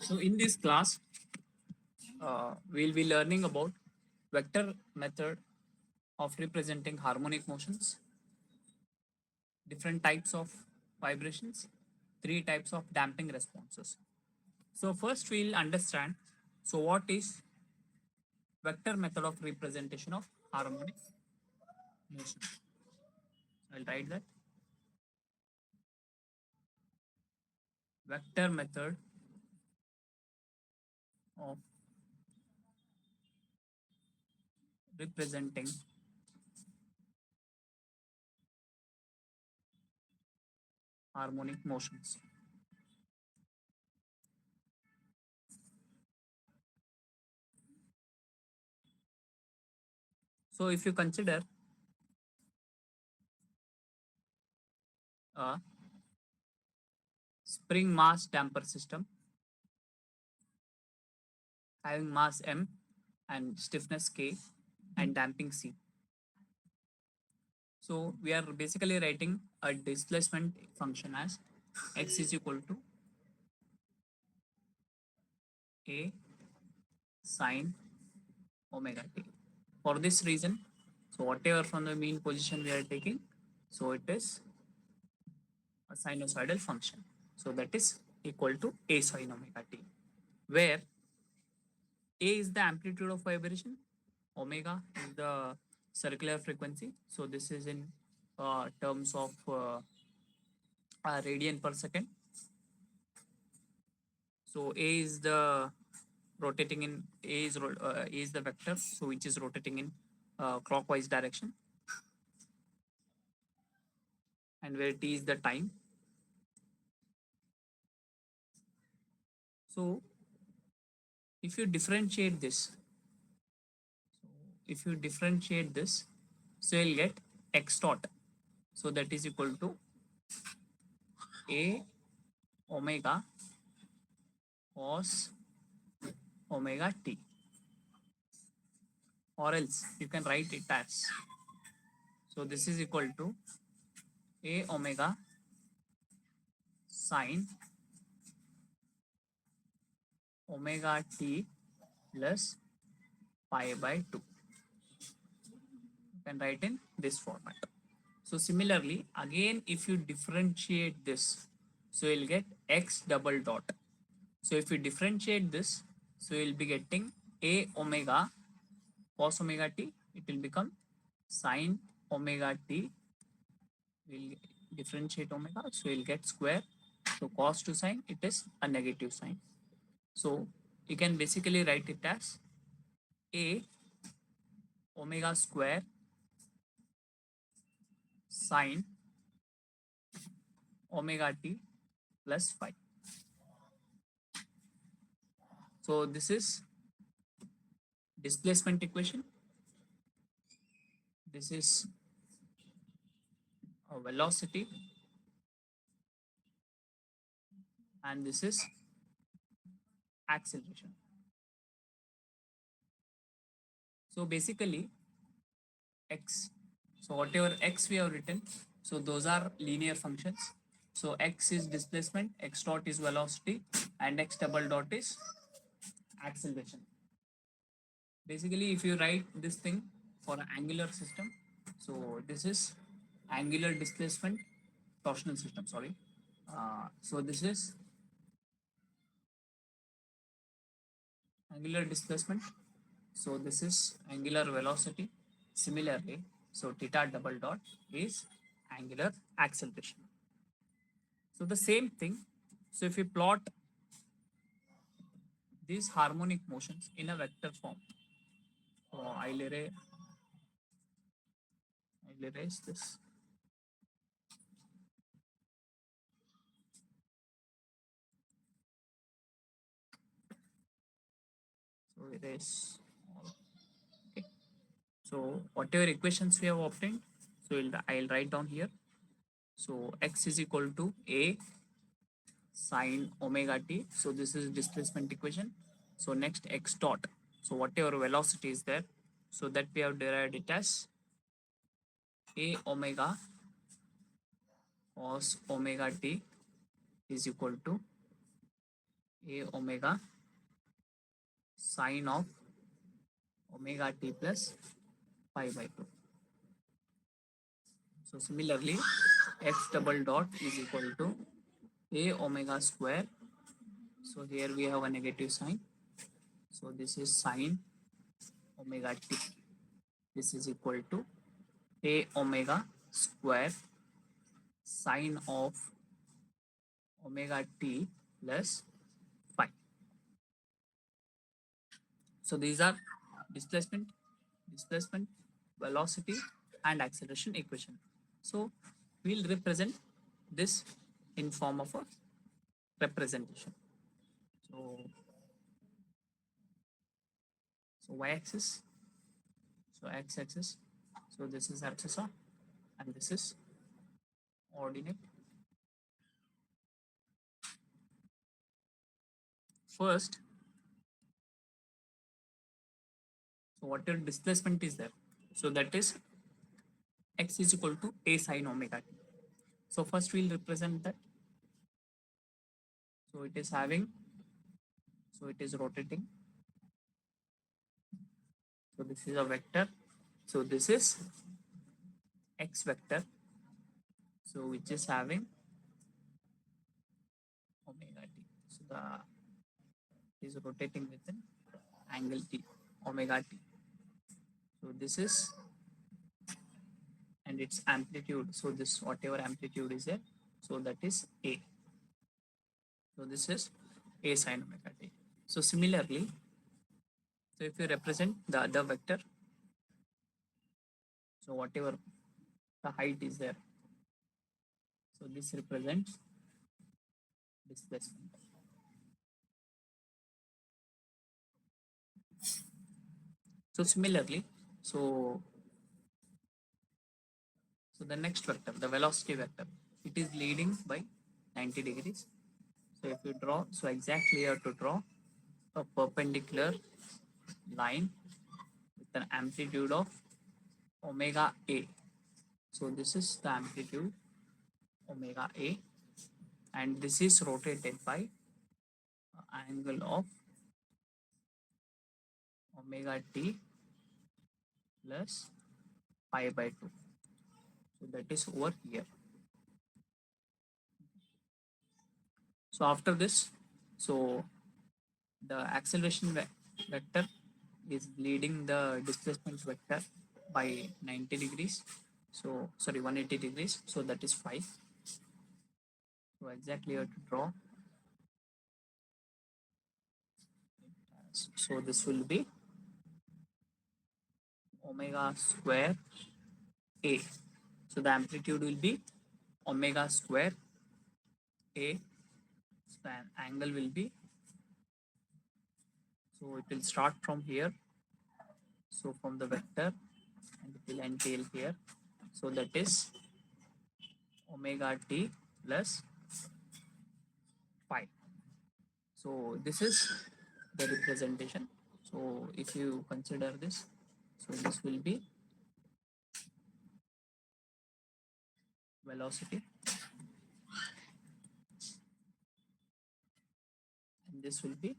So in this class, we'll be learning about vector method of representing harmonic motions, different types of vibrations, three types of damping responses. So first we'll understand, so what is vector method of representation of harmonic motion. I'll write that. Vector method of representing harmonic motions. So if you consider a spring mass damper system having mass m and stiffness k and damping c. So we are basically writing a displacement function as x is equal to a sine omega t. For this reason, so whatever from the mean position we are taking, so it is a sinusoidal function. So that is equal to a sine omega t, where a is the amplitude of vibration, omega is the circular frequency. So this is in terms of radian per second. So a is the rotating in a is the vector, so which is rotating in clockwise direction, and where t is the time. So if you differentiate this, if you differentiate this, so you'll get x dot. So that is equal to a omega cos omega t, or else you can write it as, so this is equal to a omega sine omega t plus pi by 2. You can write in this format. So similarly, again, if you differentiate this, so you'll get x double dot. So if you differentiate this, so you'll be getting a omega cos omega t. It will become sine omega t. We'll differentiate omega, so you'll get square. So cos to sine, it is a negative sign. So you can basically write it as a omega square sine omega t plus phi. So this is displacement equation. This is a velocity, and this is acceleration. So basically x, so whatever x we have written, so those are linear functions. So x is displacement, x dot is velocity, and x double dot is acceleration. Basically, if you write this thing for an angular system, so this is angular displacement torsional system, sorry. So this is angular displacement, so this is angular velocity. Similarly, so theta double dot is angular acceleration. So the same thing, so if you plot these harmonic motions in a vector form, so I'll erase this. So erase all. Okay. So whatever equations we have obtained, so I'll write down here. So x is equal to a sine omega t. So this is displacement equation. So next x dot. So whatever velocity is there, so that we have derived it as a omega cos omega t is equal to A omega sine of omega t plus pi by 2. So similarly, x double dot is equal to a omega square. So here we have a negative sign. So this is sine omega t. This is equal to a omega square sine of omega t plus phi. So these are displacement, displacement, velocity, and acceleration equation. So we'll represent this in form of a representation. So, so y-axis, so x-axis, so this is abscissa, and this is ordinate. First, so whatever displacement is there, so that is x is equal to a sine omega t. So first we'll represent that. So it is having, so it is rotating. So this is a vector. So this is x vector. So which is having omega t. So the is rotating with an angle t, omega t. So this is, and its amplitude. So this whatever amplitude is there, so that is a. So this is a sine omega t. So similarly, so if you represent the other vector, so whatever the height is there, so this represents displacement. So similarly, so so the next vector, the velocity vector, it is leading by 90 degrees. So if you draw, so exactly you have to draw a perpendicular line with an amplitude of omega a. So this is the amplitude omega a, and this is rotated by angle of omega t plus pi by 2. So that is over here. So after this, so the acceleration vector is leading the displacement vector by 90 degrees. So sorry, 180 degrees. So that is 5. So exactly you have to draw. So this will be omega square a. So the amplitude will be omega square a. So an angle will be, so it will start from here. So from the vector, and it will entail here. So that is omega t plus pi. So this is the representation. So if you consider this, so this will be velocity, and this will be,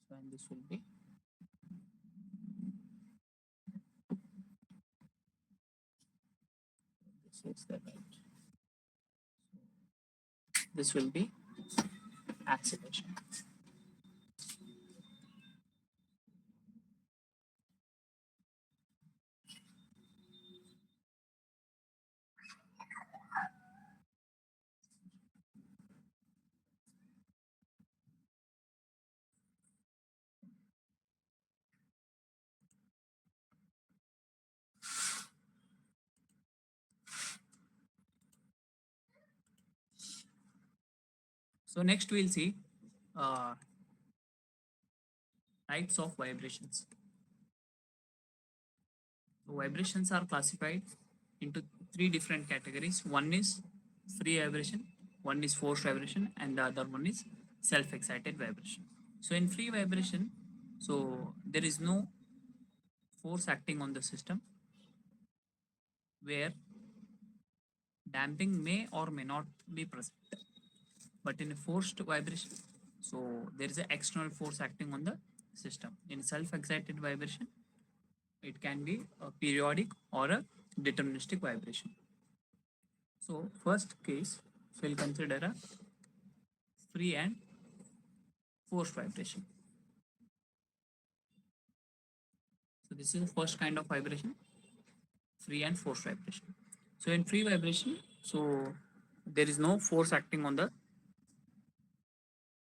so and this will be, this is the right. This will be acceleration. So next we'll see uh, types of vibrations. So vibrations are classified into three different categories. One is free vibration, one is forced vibration, and the other one is self-excited vibration. So in free vibration, so there is no force acting on the system, where Damping may or may not be present. But in a forced vibration, so there is an external force acting on the system. In self-excited vibration, it can be a periodic or a deterministic vibration. So first case, we'll consider a free and forced vibration. So this is the first kind of vibration, free and forced vibration. So in free vibration, so there is no force acting on the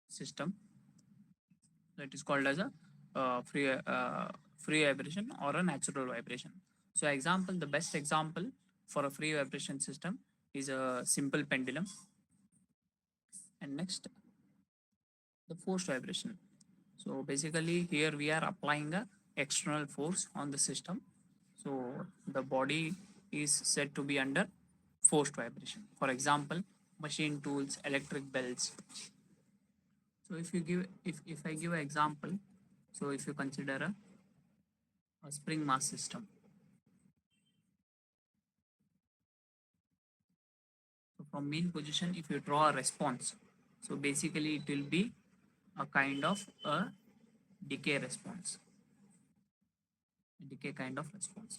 system. That is called as a free vibration or a natural vibration. So example, the best example for a free vibration system is a simple pendulum. And next, the forced vibration. So basically here we are applying a external force on the system. So the body is said to be under forced vibration. For example, machine tools, electric bells. So if I give an example, so if you consider a spring mass system. So from mean position, if you draw a response, so basically it will be a kind of a decay response, a decay kind of response.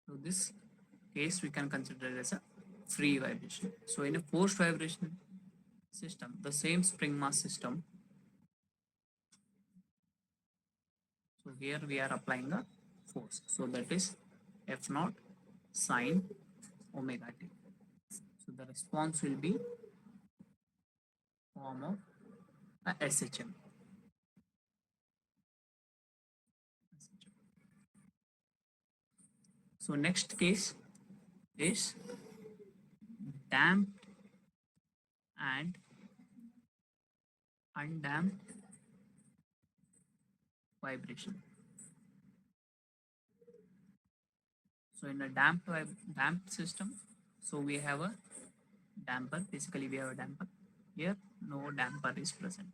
So this case we can consider it as a free vibration. So in a forced vibration system, the same spring mass system. So here we are applying a force. So that is F naught sine omega t. So the response will be form of a SHM. So next case is damped and undamped vibration. So in a damped system, so we have a damper. Basically, we have a damper. Here, no damper is present.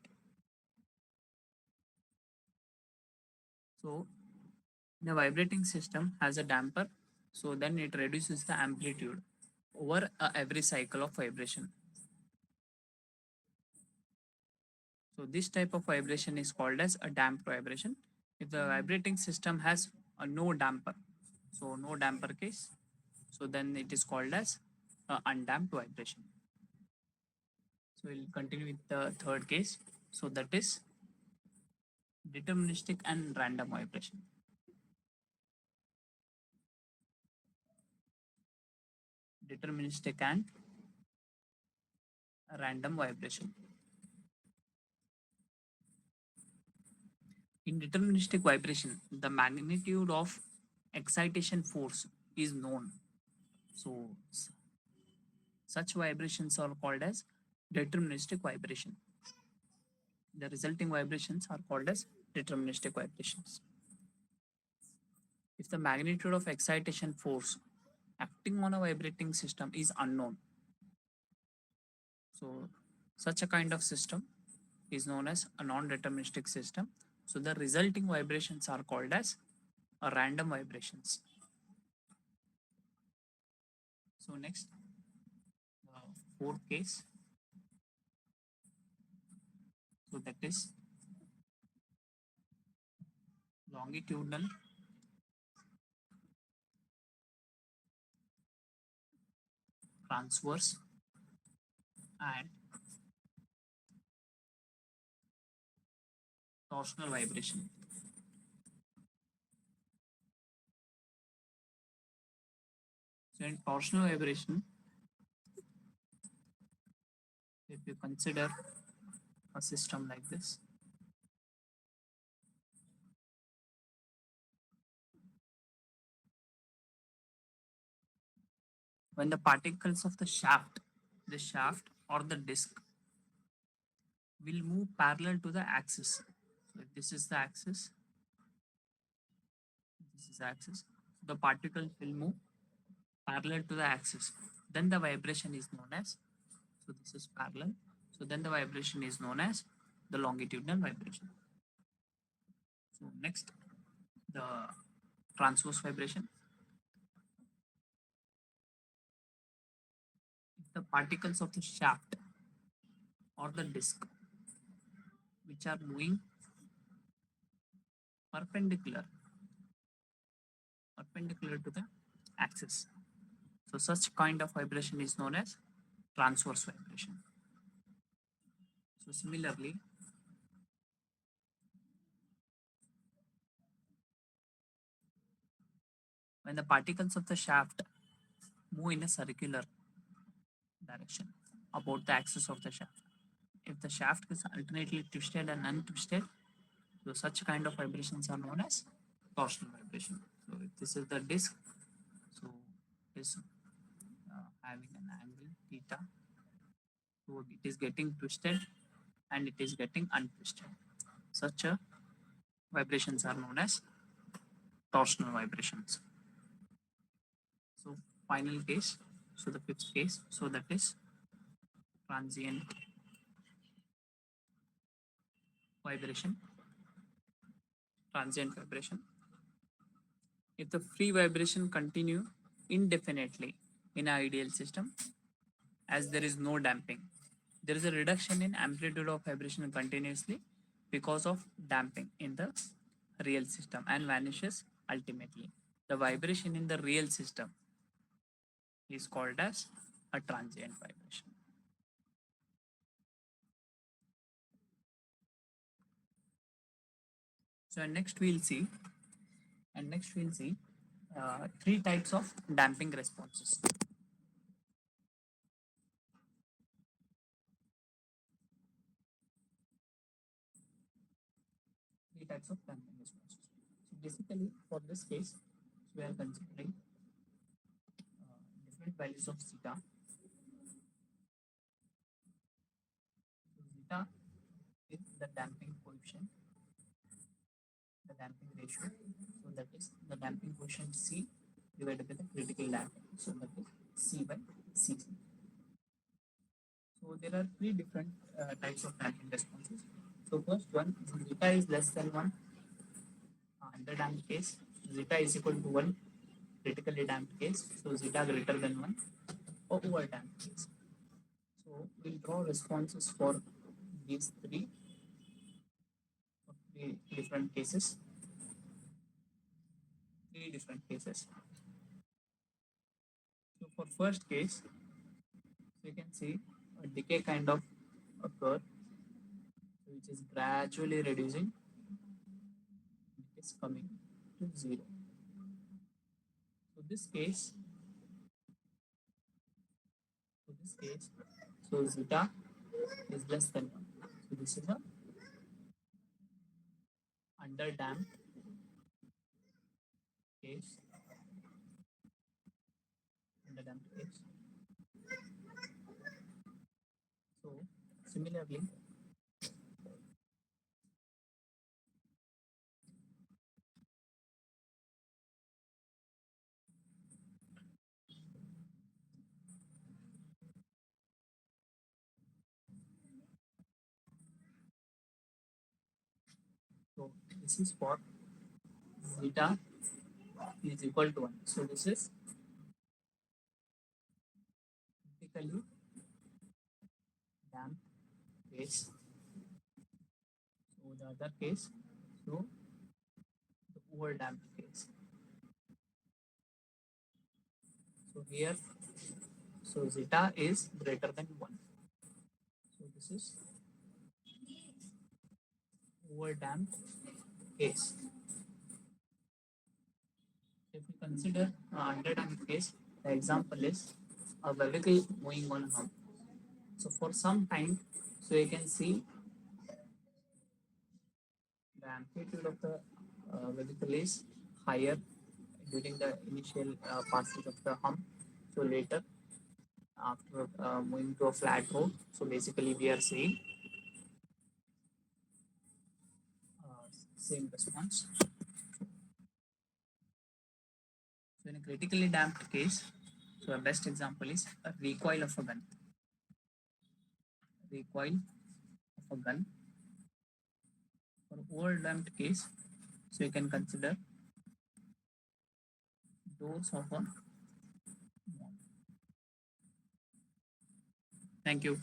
So the vibrating system has a damper. So then it reduces the amplitude over every cycle of vibration. So this type of vibration is called as a damped vibration. If the vibrating system has a no damper, so no damper case, so then it is called as undamped vibration. So we'll continue with the third case. So that is deterministic and random vibration. Deterministic and random vibration. In deterministic vibration, the magnitude of excitation force is known. So such vibrations are called as deterministic vibration. The resulting vibrations are called as deterministic vibrations. If the magnitude of excitation force acting on a vibrating system is unknown, so such a kind of system is known as a non-deterministic system. So the resulting vibrations are called as a random vibrations. So next, fourth case. So that is longitudinal transverse and torsional vibration. So in torsional vibration, if you consider a system like this, when the particles of the shaft or the disc will move parallel to the axis. So if this is the axis, this is the axis, the particles will move parallel to the axis. Then the vibration is known as, so this is parallel. So then the vibration is known as the longitudinal vibration. So next, the transverse vibration. the particles of the shaft or the disc which are moving perpendicular to the axis. So such kind of vibration is known as transverse vibration. So similarly, when the particles of the shaft move in a circular direction about the axis of the shaft, if the shaft is alternately twisted and untwisted, so such kind of vibrations are known as torsional vibration. So if this is the disc, so it is having an angle theta, so it is getting twisted and it is getting untwisted. Such vibrations are known as torsional vibrations. So final case, so the fifth case, so that is transient vibration. Transient vibration. If the free vibration continue indefinitely in an ideal system, as there is no damping, there is a reduction in amplitude of vibration continuously because of damping in the real system and vanishes ultimately. The vibration in the real system is called as a transient vibration. So next we'll see three types of damping responses. Three types of damping responses. So basically, for this case, we are considering different values of zeta. So zeta is the damping coefficient, the damping ratio. So that is the damping coefficient C divided by the critical damping. So that is C by Cc. So there are three different types of damping responses. So first one, zeta is less than 1 under damped case, zeta is equal to 1 critically damped case, so zeta greater than 1 or over damped case. So we'll draw responses for these three different cases. So for first case, you can see a decay kind of occur, which is gradually reducing. It is coming to 0. So this case, so zeta is less than 1. So this is a under damped case. So similarly, so this is for zeta is equal to 1. So this is typically damped case. So the other case, so the over damped case. So here, so zeta is greater than 1. So this is over damped case. If we consider under damped case, the example is a vehicle moving on a hump. So for some time, so you can see the amplitude of the vehicle is higher during the initial passage of the hump. So later, after moving to a flat road, so basically we are seeing same response. So in a critically damped case, so the best example is a recoil of a gun. Recoil of a gun. For over damped case, so you can consider doors of a mall. Thank you.